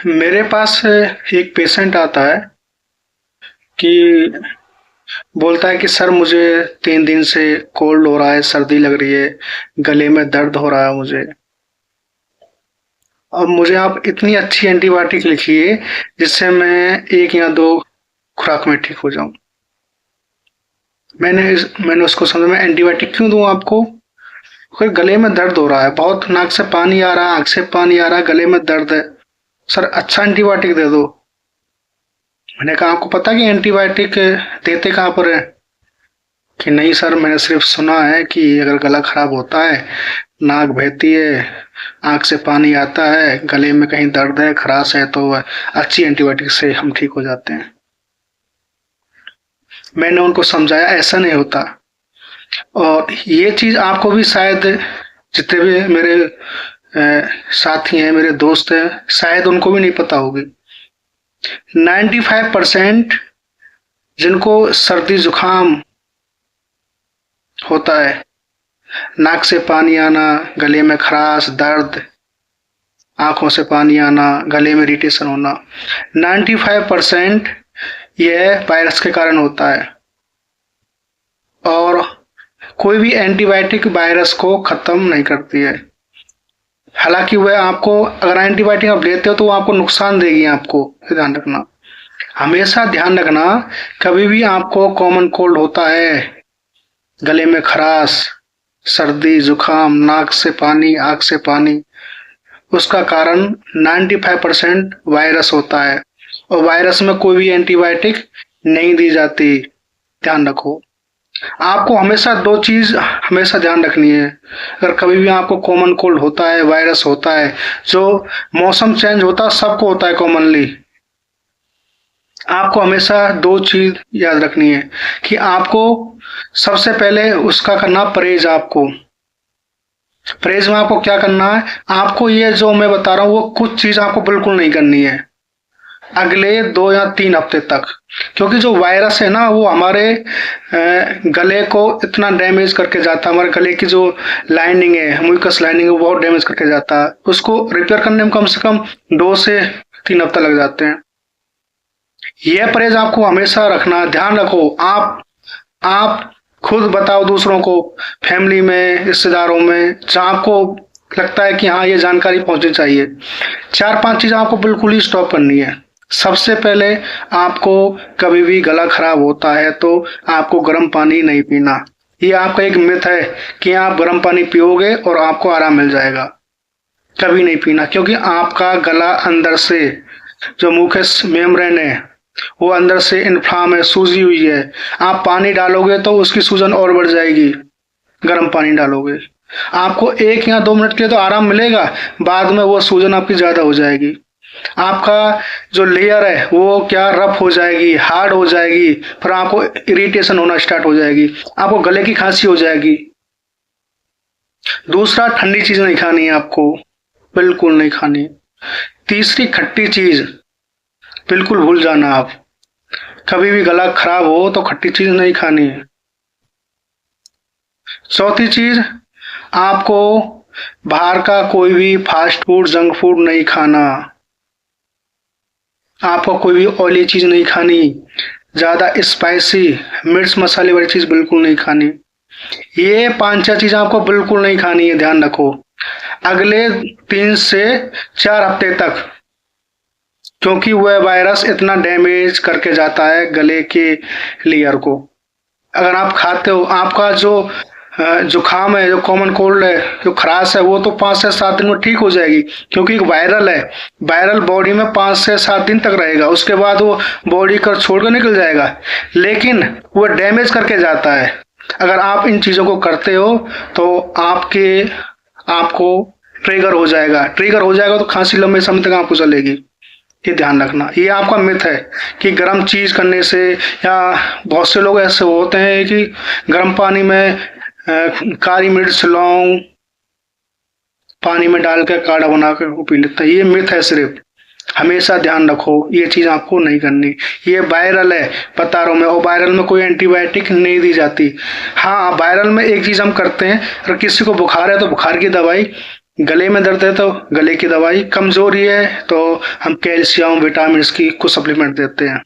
मेरे पास एक पेशेंट आता है कि बोलता है कि सर मुझे 3 दिन से कोल्ड हो रहा है, सर्दी लग रही है, गले में दर्द हो रहा है मुझे। अब मुझे आप इतनी अच्छी एंटीबायोटिक लिखिए जिससे मैं 1 या 2 खुराक में ठीक हो जाऊँ। मैंने उसको समझा मैं एंटीबायोटिक क्यों दूँ आपको? फिर गले में दर्द हो रहा है, बहुत नाक से पानी आ रहा है, आँख से पानी आ रहा है, गले में दर्द है। सर अच्छा एंटीबायोटिक दे दो। मैंने कहा आपको पता है कि एंटीबायोटिक देते कहाँ पर है? कि नहीं सर मैंने सिर्फ सुना है कि अगर गला खराब होता है, नाक बहती है, आंख से पानी आता है, गले में कहीं दर्द है, खराश है तो अच्छी एंटीबायोटिक से हम ठीक हो जाते हैं। मैंने उनको समझाया ऐसा नहीं होता। और ये चीज आपको भी शायद जितने भी मेरे साथी हैं, मेरे दोस्त हैं, शायद उनको भी नहीं पता होगी। 95% जिनको सर्दी जुकाम होता है, नाक से पानी आना, गले में खराश, दर्द, आंखों से पानी आना, गले में इरिटेशन होना, 95% यह वायरस के कारण होता है। और कोई भी एंटीबायोटिक वायरस को खत्म नहीं करती है। हालांकि वह आपको अगर एंटीबायोटिक आप लेते हो तो वो आपको नुकसान देगी, आपको ध्यान रखना। हमेशा ध्यान रखना, कभी भी आपको कॉमन कोल्ड होता है, गले में खराश, सर्दी जुकाम, नाक से पानी, आंख से पानी, उसका कारण 95% वायरस होता है। और वायरस में कोई भी एंटीबायोटिक नहीं दी जाती, ध्यान रखो। आपको हमेशा 2 चीज हमेशा ध्यान रखनी है। अगर कभी भी आपको कॉमन कोल्ड होता है, वायरस होता है, जो मौसम चेंज होता है सबको होता है कॉमनली, आपको हमेशा 2 चीज याद रखनी है कि आपको सबसे पहले उसका करना परहेज। आपको परहेज में आपको क्या करना है, आपको ये जो मैं बता रहा हूँ वो कुछ चीज आपको बिल्कुल नहीं करनी है अगले 2 या 3 हफ्ते तक। क्योंकि जो वायरस है ना वो हमारे गले को इतना डैमेज करके जाता है, हमारे गले की जो लाइनिंग है, म्यूकस लाइनिंग है, वो बहुत डैमेज करके जाता है। उसको रिपेयर करने में कम से कम 2 से 3 हफ्ते लग जाते हैं। यह परहेज आपको हमेशा रखना। ध्यान रखो, आप खुद बताओ दूसरों को, फैमिली में, रिश्तेदारों में, जहाँ आपको लगता है कि हाँ ये जानकारी पहुंचनी चाहिए। 4-5 चीज आपको बिल्कुल ही स्टॉप करनी है। सबसे पहले आपको कभी भी गला खराब होता है तो आपको गर्म पानी नहीं पीना। ये आपका एक मिथ है कि आप गर्म पानी पियोगे और आपको आराम मिल जाएगा। कभी नहीं पीना, क्योंकि आपका गला अंदर से जो म्यूकस मेम्ब्रेन है वो अंदर से इन्फ्लाम है, सूजी हुई है। आप पानी डालोगे तो उसकी सूजन और बढ़ जाएगी। गर्म पानी डालोगे, आपको 1 या 2 मिनट के लिए तो आराम मिलेगा, बाद में वो सूजन आपकी ज्यादा हो जाएगी। आपका जो लेयर है वो क्या रफ हो जाएगी, हार्ड हो जाएगी, फिर आपको इरिटेशन होना स्टार्ट हो जाएगी, आपको गले की खांसी हो जाएगी। दूसरा, ठंडी चीज नहीं खानी है आपको, बिल्कुल नहीं खानी। तीसरी, खट्टी चीज बिल्कुल भूल जाना। आप कभी भी गला खराब हो तो खट्टी चीज नहीं खानी है। चौथी चीज, आपको बाहर का कोई भी फास्ट फूड, जंक फूड नहीं खाना। आपको कोई भी ऑयली चीज नहीं खानी, ज्यादा स्पाइसी, मिर्च मसाले वाली चीज बिल्कुल नहीं खानी। ये 5 चीज आपको बिल्कुल नहीं खानी है, ध्यान रखो, अगले 3 से 4 हफ्ते तक। क्योंकि वह वायरस इतना डैमेज करके जाता है गले के लेयर को। अगर आप खाते हो, आपका जो जुकाम है, जो कॉमन कोल्ड है, जो खराश है, वो तो 5 से 7 दिन में ठीक हो जाएगी। क्योंकि एक वायरल है, वायरल बॉडी में 5 से 7 दिन तक रहेगा, उसके बाद वो बॉडी कर छोड़कर निकल जाएगा। लेकिन वो डैमेज करके जाता है। अगर आप इन चीजों को करते हो तो आपको ट्रिगर हो जाएगा तो खांसी लंबे समय तक आपको चलेगी। ये ध्यान रखना। ये आपका मिथ है कि गर्म चीज करने से, या बहुत से लोग ऐसे होते हैं कि गर्म पानी में काली मिर्च, लौंग पानी में डाल कर काढ़ा बना कर पी लेते हैं। ये मिथ है सिर्फ। हमेशा ध्यान रखो, ये चीज आपको नहीं करनी। ये वायरल है, बता रहा हूं मैं, और वायरल में कोई एंटीबायोटिक नहीं दी जाती। हाँ, वायरल में एक चीज हम करते हैं, अगर किसी को बुखार है तो बुखार की दवाई गले में दर्द है तो गले की दवाई, कमजोरी है तो हम कैल्शियम विटामिन की कुछ सप्लीमेंट देते हैं।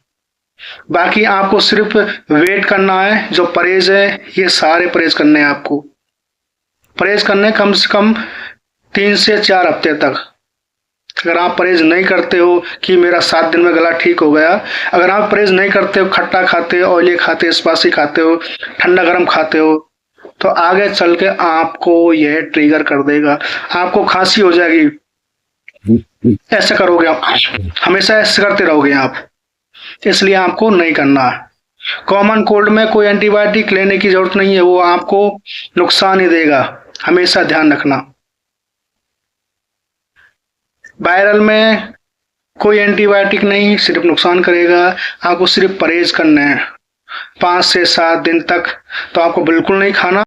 बाकी आपको सिर्फ वेट करना है, जो परहेज है ये सारे परहेज करने हैं आपको। परहेज करने कम से कम 3 से 4 हफ्ते तक। अगर आप परहेज नहीं करते हो कि मेरा 7 दिन में गला ठीक हो गया, अगर आप परहेज नहीं करते हो, खट्टा खाते हो, ऑयली खाते हो, स्पाइसी खाते हो, ठंडा गर्म खाते हो, तो आगे चल के आपको यह ट्रिगर कर देगा, आपको खांसी हो जाएगी। ऐसा करोगे आप, हमेशा ऐसे करते रहोगे आप, इसलिए आपको नहीं करना। कॉमन कोल्ड में कोई एंटीबायोटिक लेने की जरूरत नहीं है, वो आपको नुकसान ही देगा, हमेशा ध्यान रखना। वायरल में कोई एंटीबायोटिक नहीं, सिर्फ नुकसान करेगा, आपको सिर्फ परहेज करना है 5 से 7 दिन तक। तो आपको बिल्कुल नहीं खाना।